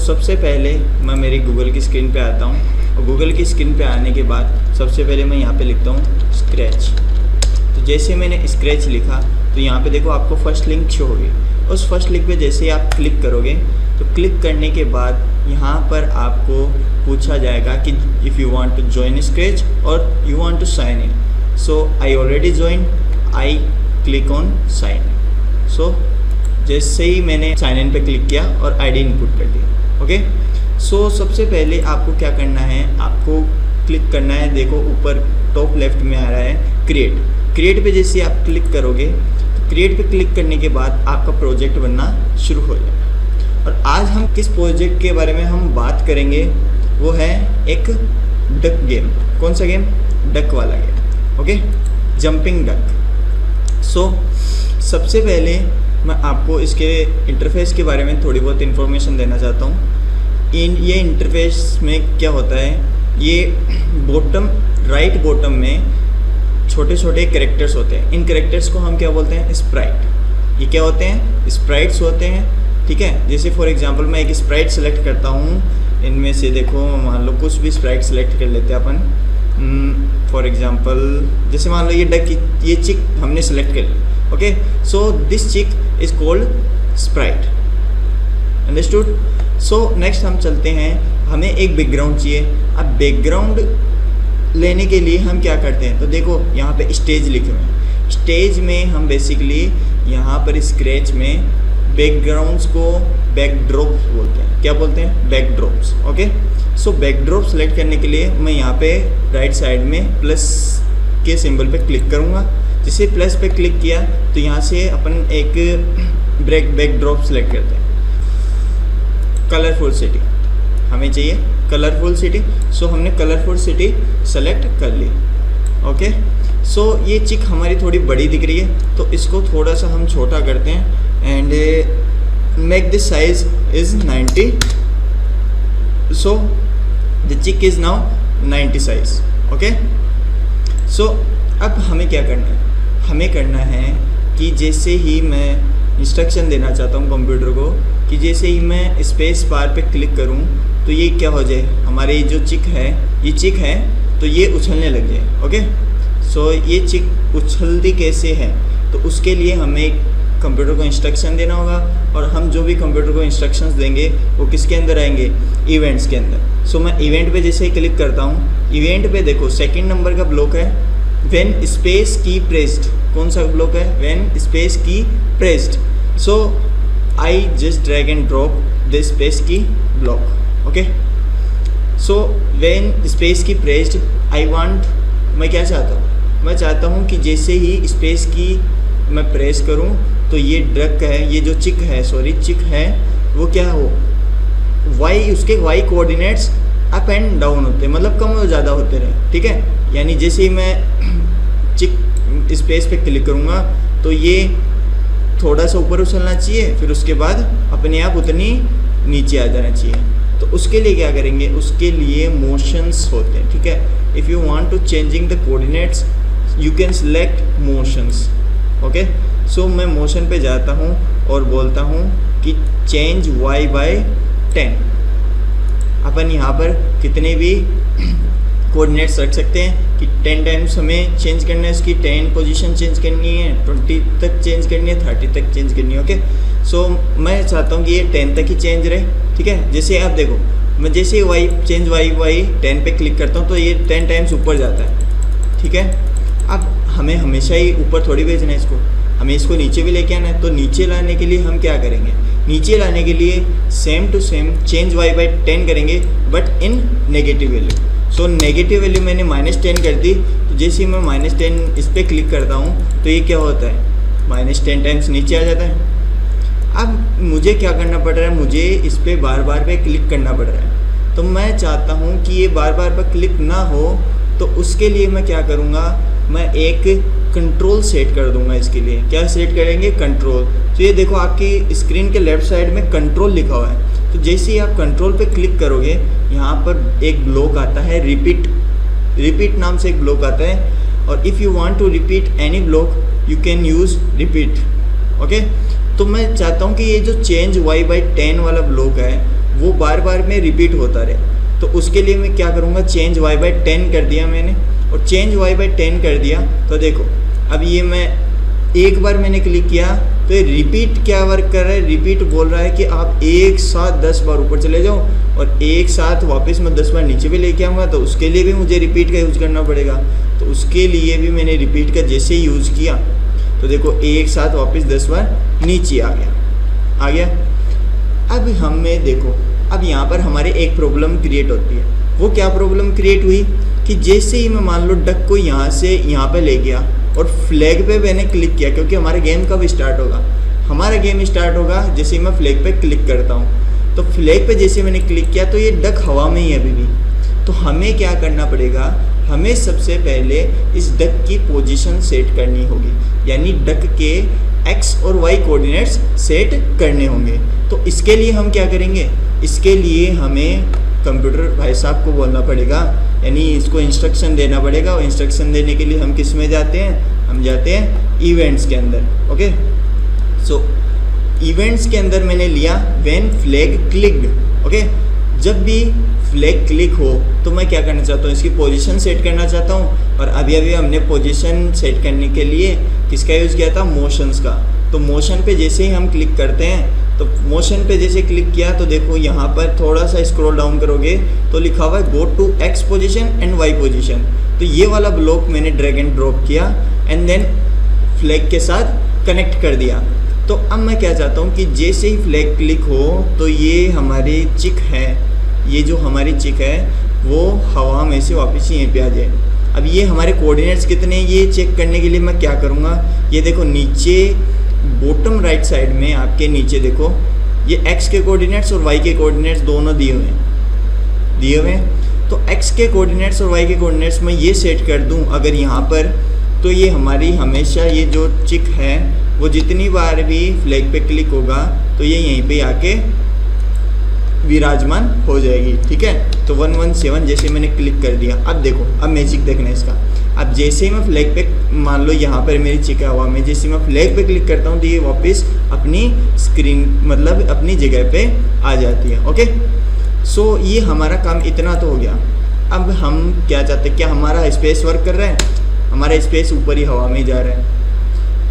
सबसे पहले मैं मेरी गूगल की स्क्रीन पे आता हूँ और गूगल की स्क्रीन पे आने के बाद सबसे पहले मैं यहाँ पे लिखता हूँ स्क्रैच। तो जैसे मैंने स्क्रैच लिखा तो यहाँ पे देखो आपको फर्स्ट लिंक शो होगी। उस फर्स्ट लिंक पे जैसे ही आप क्लिक करोगे तो क्लिक करने के बाद यहाँ पर आपको पूछा जाएगा कि if you want to join Scratch और you want to sign in. So I already join, I click on sign in. So जैसे ही मैंने साइन इन पे क्लिक किया और आईडी इनपुट कर दिया। ओके, सो सबसे पहले आपको क्या करना है, आपको क्लिक करना है। देखो ऊपर टॉप लेफ्ट में आ रहा है क्रिएट पे जैसे आप क्लिक करोगे तो क्रिएट पे क्लिक करने के बाद आपका प्रोजेक्ट बनना शुरू हो जाएगा। और आज हम किस प्रोजेक्ट के बारे में हम बात करेंगे, वो है एक डक गेम। कौन सा गेम? डक वाला game. Okay, jumping duck. So सबसे पहले मैं आपको इसके इंटरफेस के बारे में थोड़ी बहुत इन्फॉर्मेशन देना चाहता हूँ। ये इंटरफेस में क्या होता है, ये राइट बॉटम में छोटे छोटे कैरेक्टर्स होते हैं। इन कैरेक्टर्स को हम क्या बोलते हैं? स्प्राइट। ये क्या होते हैं? स्प्राइट्स होते हैं। ठीक है, जैसे फॉर एग्जांपल मैं एक स्प्राइट सेलेक्ट करता हूँ। इनमें से देखो मान लो कुछ भी स्प्राइट सेलेक्ट कर लेते हैं अपन। फॉर एग्जांपल जैसे मान लो ये डक, ये चिक हमने सेलेक्ट कर ली। ओके, सो दिस चिक is called Sprite. Understood? So next हम चलते हैं, हमें एक बैकग्राउंड चाहिए। अब बैकग्राउंड लेने के लिए हम क्या करते हैं, तो देखो यहाँ पे स्टेज लिखे हुए हैं। स्टेज में हम बेसिकली यहाँ पर स्क्रैच में बैकग्राउंड्स को बैकड्रॉप्स बोलते हैं। क्या बोलते हैं? बैकड्रॉप्स। ओके, सो बैकड्रॉप सेलेक्ट करने के लिए मैं यहाँ पे राइट साइड में प्लस के सिंबल पे क्लिक करूँगा। जैसे प्लस पे क्लिक किया तो यहाँ से अपन एक बैकड्रॉप सेलेक्ट करते हैं। कलरफुल सिटी हमें चाहिए, कलरफुल सिटी। सो हमने कलरफुल सिटी सेलेक्ट कर ली। ओके, सो ये चिक हमारी थोड़ी बड़ी दिख रही है तो इसको थोड़ा सा हम छोटा करते हैं and make this size is 90। So the chick is now 90 size. Okay, so अब हमें क्या करना है, हमें करना है कि जैसे ही मैं इंस्ट्रक्शन देना चाहता हूँ कंप्यूटर को कि जैसे ही मैं स्पेस बार पे क्लिक करूँ तो ये क्या हो जाए, हमारे जो चिक है, ये चिक है तो ये उछलने लग जाए। ओके, सो ये चिक उछलती कैसे है, तो उसके लिए हमें कंप्यूटर को इंस्ट्रक्शन देना होगा। और हम जो भी कंप्यूटर को इंस्ट्रक्शंस देंगे वो किसके अंदर आएंगे? इवेंट्स के अंदर। सो मैं इवेंट पे जैसे ही क्लिक करता हूँ, इवेंट पे देखो सेकंड नंबर का ब्लॉक है व्हेन स्पेस की प्रेस्ड। कौन सा ब्लॉक है? When space key pressed. So I just drag and drop the space key block. Okay, so when space key pressed I want, मैं क्या चाहता हूँ, मैं चाहता हूँ कि जैसे ही स्पेस की मैं प्रेस करूँ तो ये डक है, ये जो चिक है वो क्या हो, वाई, उसके Y coordinates up and down होते हैं, मतलब कम और ज़्यादा होते रहे। ठीक है, यानी जैसे ही मैं चिक स्पेस पे क्लिक करूँगा तो ये थोड़ा सा ऊपर उछलना चाहिए, फिर उसके बाद अपने आप उतनी नीचे आ जाना चाहिए। तो उसके लिए क्या करेंगे, उसके लिए मोशंस होते हैं। ठीक है, if you want to changing the coordinates you can select motions. Okay, so मैं मोशन पे जाता हूँ और बोलता हूँ कि चेंज y बाय 10। अपन यहाँ पर कितने भी कोऑर्डिनेट्स रख सकते हैं कि 10 टाइम्स हमें चेंज करना है, उसकी 10 पोजीशन चेंज करनी है, 20 तक चेंज करनी है, 30 तक चेंज करनी है। ओके, सो मैं चाहता हूँ कि ये 10 तक ही चेंज रहे। ठीक है, जैसे आप देखो मैं जैसे y चेंज y 10 पे क्लिक करता हूँ तो ये 10 टाइम्स ऊपर जाता है। ठीक है, अब हमें हमेशा ही ऊपर थोड़ी भेजना है इसको, हमें इसको नीचे भी लेके आना है। तो नीचे लाने के लिए हम क्या करेंगे, नीचे लाने के लिए same to same change y by 10 करेंगे but in negative value. So negative value मैंने -10 कर दी, तो जैसे ही मैं -10 इस पर क्लिक करता हूँ तो ये क्या होता है, -10 टाइम्स नीचे आ जाता है। अब मुझे क्या करना पड़ रहा है, मुझे इस पर बार बार पे क्लिक करना पड़ रहा है। तो मैं चाहता हूँ कि ये बार बार पर क्लिक ना हो, तो उसके लिए मैं क्या करूँगा, मैं एक कंट्रोल सेट कर दूंगा। इसके लिए क्या सेट करेंगे, कंट्रोल। तो ये देखो आपकी स्क्रीन के लेफ्ट साइड में कंट्रोल लिखा हुआ है। तो जैसे ही आप कंट्रोल पे क्लिक करोगे यहाँ पर एक ब्लॉक आता है रिपीट नाम से एक ब्लॉक आता है। और if you want to repeat any block you can use repeat. Okay, तो मैं चाहता हूँ कि ये जो चेंज y बाय 10 वाला ब्लॉक है वो बार बार में रिपीट होता रहे। तो उसके लिए मैं क्या करूँगा, चेंज y बाई 10 कर दिया मैंने, और चेंज y बाई 10 कर दिया तो देखो अब ये मैं एक बार मैंने क्लिक किया तो ये रिपीट क्या वर्क कर रहा है, रिपीट बोल रहा है कि आप एक साथ 10 बार ऊपर चले जाओ और एक साथ वापस मैं 10 बार नीचे भी लेके आऊँगा, तो उसके लिए भी मुझे रिपीट का यूज़ करना पड़ेगा। तो उसके लिए भी मैंने रिपीट का जैसे ही यूज़ किया तो देखो एक साथ वापस 10 बार नीचे आ गया। अब हमें देखो अब यहाँ पर हमारे एक प्रॉब्लम क्रिएट होती है। वो क्या प्रॉब्लम क्रिएट हुई कि जैसे ही मैं मान लो डक को यहाँ से यहाँ पे ले गया और फ्लैग पे मैंने क्लिक किया, क्योंकि हमारा गेम कब स्टार्ट होगा, हमारा गेम स्टार्ट होगा जैसे ही मैं फ्लैग पे क्लिक करता हूँ। तो फ्लैग पे जैसे मैंने क्लिक किया तो ये डक हवा में ही है अभी भी। तो हमें क्या करना पड़ेगा, हमें सबसे पहले इस डक की पोजीशन सेट करनी होगी, यानी डक के एक्स और वाई कोऑर्डिनेट्स सेट करने होंगे। तो इसके लिए हम क्या करेंगे, इसके लिए हमें कंप्यूटर भाई साहब को बोलना पड़ेगा, यानी इसको इंस्ट्रक्शन देना पड़ेगा। और इंस्ट्रक्शन देने के लिए हम किस में जाते हैं, हम जाते हैं इवेंट्स के अंदर। ओके, सो इवेंट्स के अंदर मैंने लिया व्हेन फ्लैग क्लिक्ड। ओके, जब भी फ्लैग क्लिक हो तो मैं क्या करना चाहता हूँ, इसकी पोजीशन सेट करना चाहता हूँ। और अभी हमने पोजीशन सेट करने के लिए किसका यूज़ किया था, मोशंस का। तो मोशन पे जैसे ही हम क्लिक करते हैं तो मोशन पे जैसे क्लिक किया तो देखो यहाँ पर थोड़ा सा स्क्रॉल डाउन करोगे तो लिखा हुआ है go to X position and Y position. तो ये वाला ब्लॉक मैंने ड्रैग एंड ड्रॉप किया एंड देन फ्लैग के साथ कनेक्ट कर दिया। तो अब मैं क्या चाहता हूँ कि जैसे ही फ्लैग क्लिक हो तो ये हमारी चिक है, ये जो हमारी चिक है वो हवा में से वापस यहीं पे आ जाए। अब ये हमारे कोऑर्डिनेट्स कितने हैं ये चेक करने के लिए मैं क्या करूँगा, ये देखो नीचे बॉटम राइट साइड में आपके नीचे देखो ये x के कोऑर्डिनेट्स और y के कोऑर्डिनेट्स दोनों दिए हुए हैं। तो x के कोऑर्डिनेट्स और y के कोऑर्डिनेट्स मैं ये सेट कर दूं अगर यहाँ पर, तो ये हमारी हमेशा ये जो चिक है वो जितनी बार भी फ्लैग पे क्लिक होगा तो ये यहीं पे आके विराजमान हो जाएगी। ठीक है, तो 117 जैसे मैंने क्लिक कर दिया। अब देखो, अब मैजिक देखना है इसका। अब जैसे ही मैं फ्लैग पे, मान लो यहाँ पर मेरी चिक है हवा में, जैसे मैं फ्लैग पे क्लिक करता हूँ तो ये वापस अपनी स्क्रीन मतलब अपनी जगह पे आ जाती है। ओके, सो ये हमारा काम इतना तो हो गया। अब हम क्या चाहते हैं, क्या हमारा स्पेस वर्क कर रहा है, हमारा स्पेस ऊपर ही हवा में ही जा रहा है,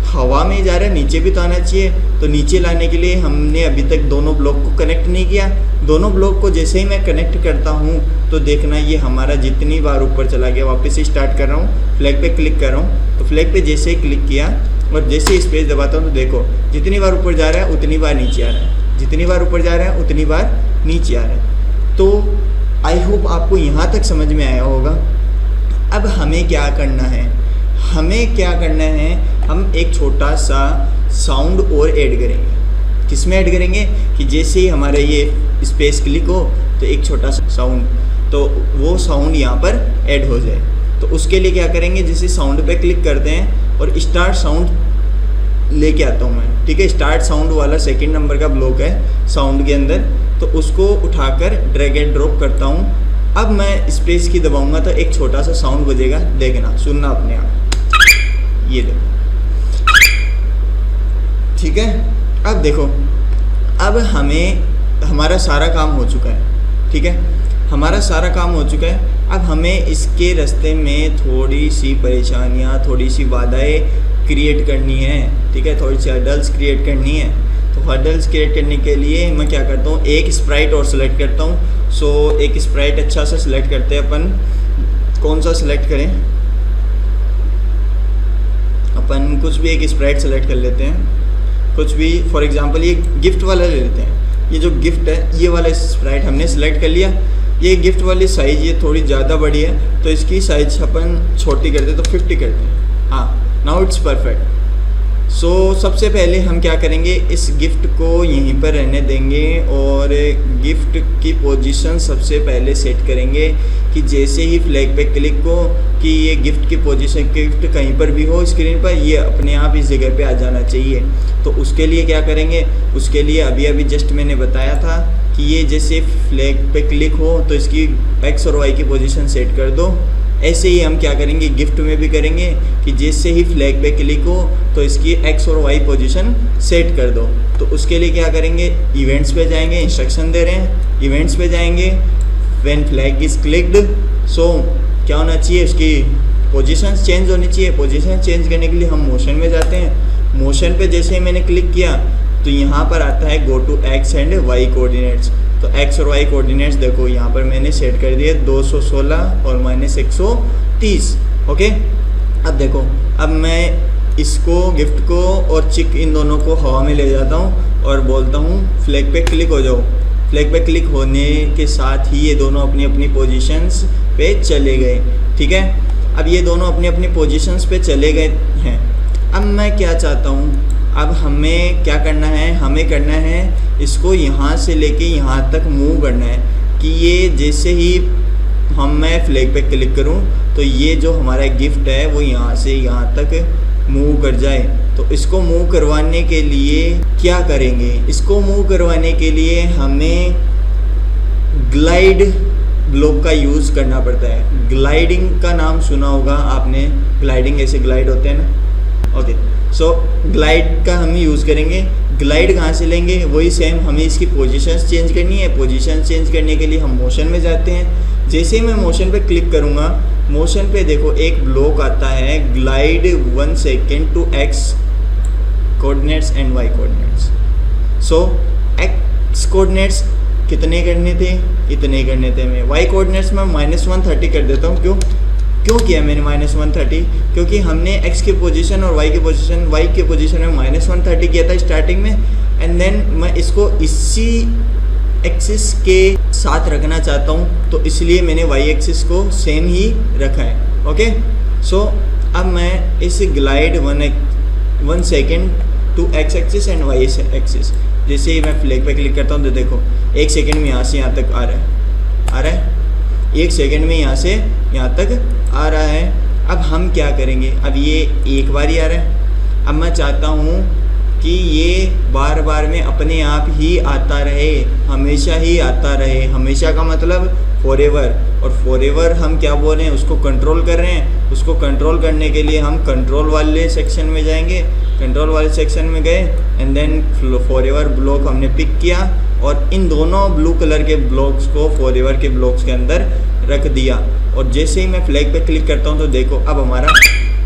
हवा में ही जा रहा है, नीचे भी तो आना चाहिए। तो नीचे लाने के लिए हमने अभी तक दोनों ब्लॉक को कनेक्ट नहीं किया। दोनों ब्लॉक को जैसे ही मैं कनेक्ट करता हूँ तो देखना ये हमारा जितनी बार ऊपर चला गया, वापस से स्टार्ट कर रहा हूँ, फ्लैग पे क्लिक कर रहा हूँ। तो फ्लैग पे जैसे ही क्लिक किया और जैसे ही स्पेस दबाता हूँ तो देखो जितनी बार ऊपर जा रहा है उतनी बार नीचे आ रहा है, जितनी बार ऊपर जा रहा है उतनी बार नीचे आ रहा है। तो आई होप आपको यहाँ तक समझ में आया होगा। अब हमें क्या करना है, हमें क्या करना है, हम एक छोटा सा साउंड और ऐड करेंगे। किस में ऐड करेंगे कि जैसे ही हमारा ये स्पेस क्लिक हो तो एक छोटा सा साउंड, तो वो साउंड यहाँ पर ऐड हो जाए। तो उसके लिए क्या करेंगे, जैसे साउंड पे क्लिक करते हैं और स्टार्ट साउंड लेके आता हूँ मैं। ठीक है, स्टार्ट साउंड वाला सेकंड नंबर का ब्लॉक है साउंड के अंदर, तो उसको उठाकर ड्रैग एंड ड्रॉप करता हूँ। अब मैं स्पेस की दबाऊंगा तो एक छोटा सा साउंड बजेगा, देखना, सुनना अपने आप, ये देखो। ठीक है, अब देखो, अब हमारा सारा काम हो चुका है। ठीक है, हमारा सारा काम हो चुका है। अब हमें इसके रास्ते में थोड़ी सी परेशानियाँ, थोड़ी सी बाधाएं क्रिएट करनी है। ठीक है, थोड़ी सी हर्डल्स क्रिएट करनी है। तो हर्डल्स क्रिएट करने के लिए मैं क्या करता हूँ, एक स्प्राइट और सेलेक्ट करता हूँ। सो एक स्प्राइट अच्छा सा सिलेक्ट करते हैं अपन। कौन सा सिलेक्ट करें, अपन कुछ भी एक स्प्राइट सेलेक्ट कर लेते हैं, कुछ भी। फॉर एग्जांपल ये गिफ्ट वाला ले लेते हैं। ये जो गिफ्ट है ये वाला स्प्राइट हमने सेलेक्ट कर लिया। ये गिफ्ट वाली साइज़ ये थोड़ी ज़्यादा बड़ी है तो इसकी साइज़ अपन छोटी करते तो 50 करते हैं। हाँ, नाउ इट्स परफेक्ट। सो सबसे पहले हम क्या करेंगे, इस गिफ्ट को यहीं पर रहने देंगे और गिफ्ट की पोजीशन सबसे पहले सेट करेंगे कि जैसे ही फ्लैग पे क्लिक हो कि ये गिफ्ट की पोजीशन, गिफ्ट कहीं पर भी हो स्क्रीन पर, ये अपने आप इस जगह पे आ जाना चाहिए। तो उसके लिए क्या करेंगे, उसके लिए अभी जस्ट मैंने बताया था कि ये जैसे फ्लैग पे क्लिक हो तो इसकी एक्स और वाई की पोजीशन सेट कर दो ऐसे ही हम क्या करेंगे गिफ्ट में भी करेंगे कि जैसे ही फ्लैग पे क्लिक हो तो इसकी एक्स और वाई पोजीशन सेट कर दो। तो उसके लिए क्या करेंगे, इवेंट्स पे जाएंगे, इंस्ट्रक्शन दे रहे हैं, इवेंट्स पे जाएंगे, व्हेन फ्लैग इज क्लिक्ड सो क्या होना चाहिए, उसकी पोजीशन चेंज होनी चाहिए। पोजीशन चेंज करने के लिए हम मोशन में जाते हैं। मोशन पे जैसे ही मैंने क्लिक किया तो यहाँ पर आता है go to X and Y coordinates. तो एक्स और वाई कोऑर्डिनेट्स देखो यहाँ पर मैंने सेट कर दिए 216 और -130। ओके, अब देखो, अब मैं इसको गिफ्ट को और चिक इन दोनों को हवा में ले जाता हूँ और बोलता हूँ फ्लैग पे क्लिक हो जाओ। फ्लैग पे क्लिक होने के साथ ही ये दोनों अपनी अपनी पोजीशंस पे चले गए। ठीक है, अब ये दोनों अपनी अपनी पोजीशंस पे चले गए हैं। अब मैं क्या चाहता हूँ, अब हमें क्या करना है, हमें करना है इसको यहाँ से लेके यहाँ तक मूव करना है कि ये जैसे ही मैं फ्लैग पे क्लिक करूँ तो ये जो हमारा गिफ्ट है वो यहाँ से यहाँ तक मूव कर जाए। तो इसको मूव करवाने के लिए क्या करेंगे, इसको मूव करवाने के लिए हमें ग्लाइड ब्लॉक का यूज़ करना पड़ता है। ग्लाइडिंग का नाम सुना होगा आपने, ग्लाइडिंग ऐसे ग्लाइड होते हैं ना। ओके, सो ग्लाइड का हम यूज़ करेंगे। ग्लाइड कहाँ से लेंगे, वही सेम हमें इसकी पोजीशंस चेंज करनी है। पोजीशन चेंज करने के लिए हम मोशन में जाते हैं। जैसे ही मैं मोशन पे क्लिक करूँगा, मोशन पे देखो एक ब्लॉक आता है glide 1 second to X coordinates and Y coordinates. So X coordinates कितने करने थे, इतने करने थे। मैं वाई कोऑर्डिनेट्स में -130 कर देता हूँ। क्यों किया मैंने -130, क्योंकि हमने x की पोजीशन और y की पोजीशन, y की पोजीशन में -130 किया था स्टार्टिंग में, एंड देन मैं इसको इसी एक्सिस के साथ रखना चाहता हूँ, तो इसलिए मैंने y एक्सिस को सेम ही रखा है। ओके, सो अब मैं इस glide 1 second to x axis and y axis, जैसे ही मैं फ्लैग पे क्लिक करता हूँ तो देखो 1 सेकेंड में यहाँ से यहाँ तक आ रहा है 1 सेकेंड में यहाँ से यहाँ तक आ रहा है। अब हम क्या करेंगे, अब ये एक बार ही आ रहा है। अब मैं चाहता हूँ कि ये बार बार में अपने आप ही आता रहे, हमेशा ही आता रहे। हमेशा का मतलब फॉरएवर, और फॉरएवर हम क्या बोल रहे हैं, उसको कंट्रोल कर रहे हैं। उसको कंट्रोल करने के लिए हम कंट्रोल वाले सेक्शन में जाएंगे। कंट्रोल वाले सेक्शन में गए एंड देन फॉरएवर ब्लॉक हमने पिक किया और इन दोनों ब्लू कलर के ब्लॉक्स को फॉरएवर के ब्लॉक्स के अंदर रख दिया। और जैसे ही मैं फ्लैग पे क्लिक करता हूँ तो देखो अब हमारा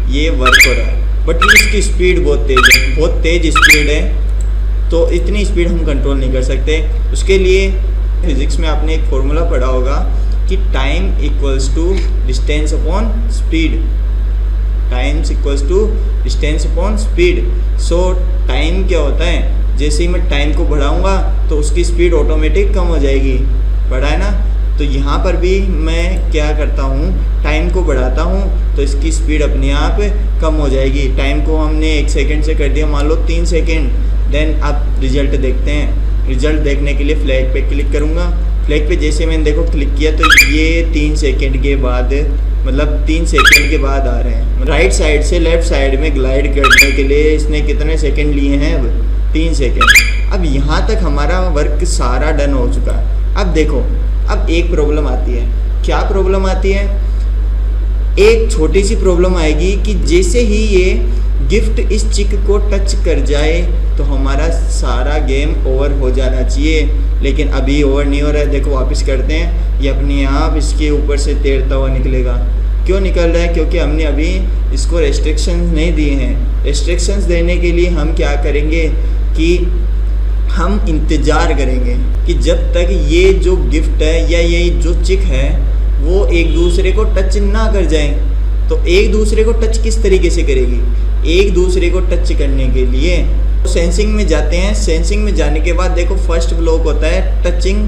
ये वर्क हो रहा है, बट इसकी स्पीड बहुत तेज़ है, बहुत तेज़ स्पीड है, तो इतनी स्पीड हम कंट्रोल नहीं कर सकते। उसके लिए फिज़िक्स में आपने एक फॉर्मूला पढ़ा होगा कि time equals to distance upon speed. Times equals to distance upon speed. So time क्या होता है, जैसे ही मैं टाइम को बढ़ाऊँगा तो उसकी स्पीड ऑटोमेटिक कम हो जाएगी, पढ़ा है ना। तो यहाँ पर भी मैं क्या करता हूँ, टाइम को बढ़ाता हूँ तो इसकी स्पीड अपने आप कम हो जाएगी। टाइम को हमने 1 सेकेंड से कर दिया, मान लो 3 सेकेंड। देन अब रिजल्ट देखते हैं। रिजल्ट देखने के लिए फ्लैग पे क्लिक करूँगा। फ्लैग पे जैसे मैंने देखो क्लिक किया तो ये 3 सेकेंड के बाद, मतलब 3 सेकेंड के बाद आ रहे हैं। राइट साइड से लेफ्ट साइड में ग्लाइड करने के लिए इसने कितने सेकेंड लिए हैं, अब 3 सेकेंड। अब यहाँ तक हमारा वर्क सारा डन हो चुका है। अब देखो, अब एक प्रॉब्लम आती है। क्या प्रॉब्लम आती है, एक छोटी सी प्रॉब्लम आएगी कि जैसे ही ये गिफ्ट इस चिक को टच कर जाए तो हमारा सारा गेम ओवर हो जाना चाहिए, लेकिन अभी ओवर नहीं हो रहा है। देखो वापस करते हैं, ये अपने आप इसके ऊपर से तैरता हुआ निकलेगा। क्यों निकल रहा है, क्योंकि हमने अभी इसको रेस्ट्रिक्शंस नहीं दिए हैं। रेस्ट्रिक्शंस देने के लिए हम क्या करेंगे कि हम इंतज़ार करेंगे कि जब तक ये जो गिफ्ट है या ये जो चिक है वो एक दूसरे को टच ना कर जाए। तो एक दूसरे को टच किस तरीके से करेगी, एक दूसरे को टच करने के लिए सेंसिंग में जाते हैं। सेंसिंग में जाने के बाद देखो फर्स्ट ब्लॉक होता है टचिंग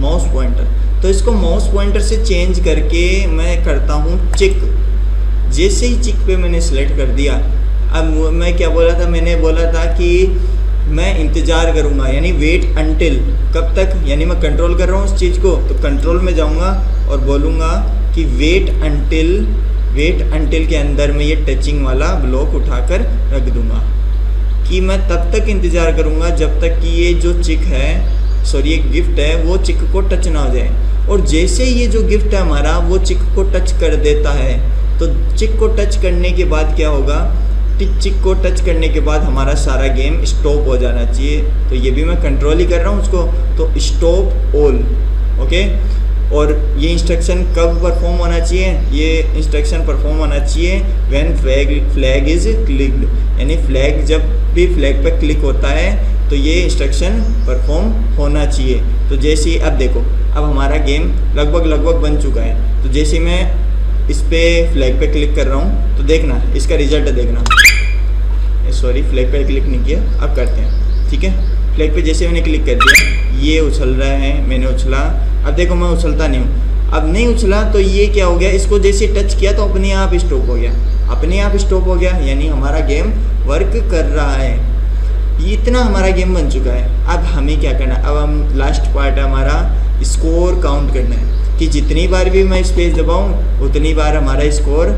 माउस पॉइंटर। तो इसको माउस पॉइंटर से चेंज करके मैं करता हूँ चिक। जैसे ही चिक पे मैंने सेलेक्ट कर दिया, अब मैं क्या बोला था, मैंने बोला था कि मैं इंतज़ार करूँगा, यानी वेट अंटिल। कब तक, यानी मैं कंट्रोल कर रहा हूँ उस चीज़ को, तो कंट्रोल में जाऊँगा और बोलूँगा कि वेट अंटिल के अंदर मैं ये टचिंग वाला ब्लॉक उठाकर रख दूँगा। कि मैं तब तक इंतज़ार करूँगा जब तक कि ये जो चिक है, सॉरी ये गिफ्ट है, वो चिक को टच ना हो जाए। और जैसे ये जो गिफ्ट है हमारा वो चिक को टच कर देता है, तो चिक को टच करने के बाद क्या होगा, चिक को टच करने के बाद हमारा सारा गेम स्टॉप हो जाना चाहिए। तो ये भी मैं कंट्रोल ही कर रहा हूँ उसको, तो स्टॉप ऑल। ओके, और ये इंस्ट्रक्शन कब परफॉर्म होना चाहिए, ये इंस्ट्रक्शन परफॉर्म होना चाहिए व्हेन फ्लैग इज़ क्लिक्ड, यानी फ्लैग जब भी फ्लैग पे क्लिक होता है तो ये इंस्ट्रक्शन परफॉर्म होना चाहिए। तो जैसे अब देखो, अब हमारा गेम लगभग बन चुका है। तो जैसे मैं इस पर फ्लैग पे क्लिक कर रहा हूँ तो देखना इसका रिजल्ट देखना। सॉरी, फ्लैग पे क्लिक नहीं किया, अब करते हैं। ठीक है, फ्लैग पे जैसे मैंने क्लिक कर दिया, ये उछल रहा है, मैंने उछला। अब देखो मैं उछलता नहीं हूँ, अब नहीं उछला तो ये क्या हो गया, इसको जैसे टच किया तो अपने आप स्टॉप हो गया, अपने आप स्टॉप हो गया, यानी हमारा गेम वर्क कर रहा है। ये इतना हमारा गेम बन चुका है। अब हमें क्या करना है, अब हम लास्ट पार्ट है हमारा स्कोर काउंट करना है कि जितनी बार भी मैं स्पेस दबाऊँ उतनी बार हमारा स्कोर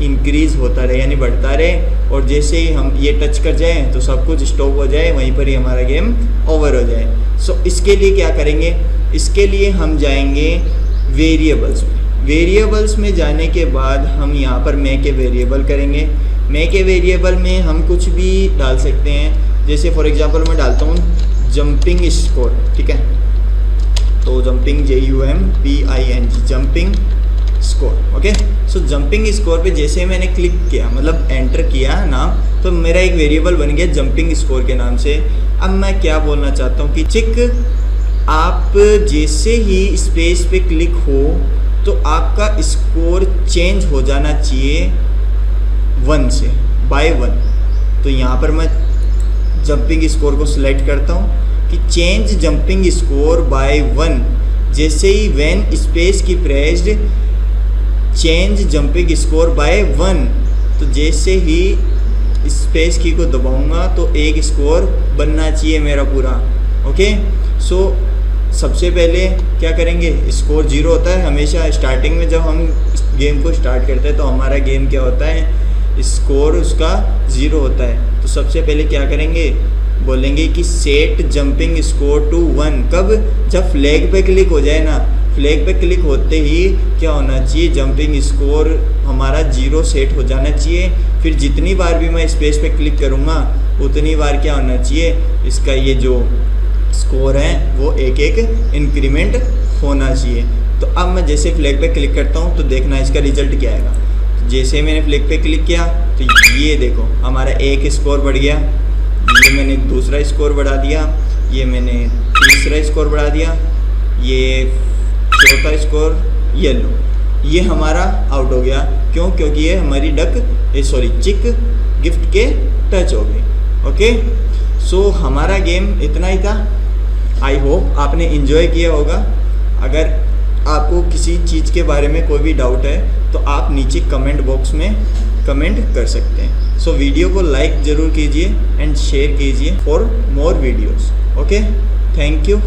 इंक्रीज़ होता रहे, यानी बढ़ता रहे। और जैसे ही हम ये टच कर जाएँ तो सब कुछ स्टॉप हो जाए, वहीं पर ही हमारा गेम ओवर हो जाए। सो इसके लिए क्या करेंगे, इसके लिए हम जाएंगे वेरिएबल्स में। वेरिएबल्स में जाने के बाद हम यहाँ पर मेक ए वेरिएबल करेंगे। मेक ए वेरिएबल में हम कुछ भी डाल सकते हैं, जैसे फॉर एग्जांपल मैं डालता हूँ जंपिंग स्कोर। ठीक है, तो jumping JUMPING jumping score. Okay, so jumping score पे जैसे मैंने क्लिक किया, मतलब एंटर किया नाम, तो मेरा एक वेरिएबल बन गया जंपिंग स्कोर के नाम से। अब मैं क्या बोलना चाहता हूँ कि चिक आप जैसे ही स्पेस पे क्लिक हो तो आपका स्कोर चेंज हो जाना चाहिए 1 से, बाय 1। तो यहाँ पर मैं जंपिंग स्कोर को सिलेक्ट करता हूँ कि चेंज जंपिंग स्कोर बाय 1। जैसे ही when space key pressed change jumping score by 1, तो जैसे ही स्पेस की को दबाऊंगा तो एक स्कोर बनना चाहिए मेरा पूरा। ओके, सो सबसे पहले क्या करेंगे, स्कोर 0 होता है हमेशा स्टार्टिंग में। जब हम गेम को स्टार्ट करते हैं तो हमारा गेम क्या होता है, स्कोर उसका 0 होता है। तो सबसे पहले क्या करेंगे, बोलेंगे कि सेट जंपिंग स्कोर टू 1। कब, जब फ्लैग पे क्लिक हो जाए ना, फ्लैग पे क्लिक होते ही क्या होना चाहिए, जंपिंग स्कोर हमारा 0 सेट हो जाना चाहिए। फिर जितनी बार भी मैं स्पेस पे क्लिक करूँगा उतनी बार क्या होना चाहिए, इसका ये जो स्कोर है वो एक इंक्रीमेंट होना चाहिए। तो अब मैं जैसे फ्लैग पे क्लिक करता हूँ तो देखना इसका रिजल्ट क्या आएगा। तो जैसे मैंने फ्लैग पे क्लिक किया तो ये देखो हमारा एक स्कोर बढ़ गया, ये मैंने दूसरा स्कोर बढ़ा दिया, ये मैंने तीसरा स्कोर बढ़ा दिया, ये चौथा स्कोर येलो, ये हमारा आउट हो गया। क्यों, क्योंकि ये हमारी चिक गिफ्ट के टच हो गई। ओके, सो हमारा गेम इतना ही था। आई होप आपने एंजॉय किया होगा। अगर आपको किसी चीज़ के बारे में कोई भी डाउट है तो आप नीचे कमेंट बॉक्स में कमेंट कर सकते हैं। सो वीडियो को लाइक ज़रूर कीजिए एंड शेयर कीजिए for more videos. Okay, thank you.